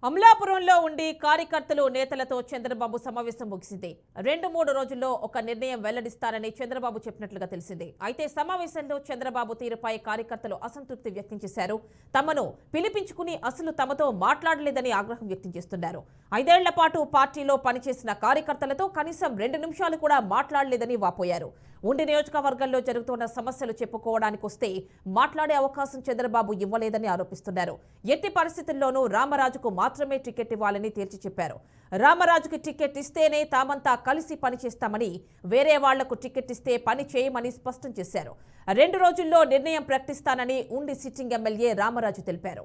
అమలాపురంలో ఉండి కార్యకర్తలు నేతలతో చంద్రబాబు సమావేశం ముగిసింది. 2-3 రోజుల్లో ఒక నిర్ణయం వెల్లడిస్తారని చంద్రబాబు చెప్పినట్లుగా తెలిసింది. అయితే సమావేశంలో చంద్రబాబు తీరుపై కార్యకర్తలు అసంతృప్తి వ్యక్తం చేశారు. తమను పిలిపించుకుని అసలు తమతో మాట్లాడలేదని ఆగ్రహం వ్యక్తం చేస్తున్నారు. 5 ఏళ్ల పాటు పార్టీలో పనిచేసిన కార్యకర్తలతో కనీసం 2 నిమిషాలు కూడా మాట్లాడలేదని వాపోయారు. ఉండి నియోజకవర్గంలో జరుగుతున్న సమస్యలు చెప్పుకోవడానికి వస్తే మాట్లాడే అవకాశం చంద్రబాబు ఇవ్వలేదని ఆరోపిస్తున్నారు. ఎట్టి పరిస్థితుల్లోనూ రామరాజుకు మాత్రమే టికెట్ ఇవ్వాలని తేల్చి చెప్పారు. రామరాజుకి టికెట్ ఇస్తేనే తామంతా కలిసి పనిచేస్తామని, వేరే వాళ్లకు టికెట్ ఇస్తే పని చేయమని స్పష్టం చేశారు. 2 రోజుల్లో నిర్ణయం ప్రకటిస్తానని ఉండి సిట్టింగ్ ఎమ్మెల్యే రామరాజు తెలిపారు.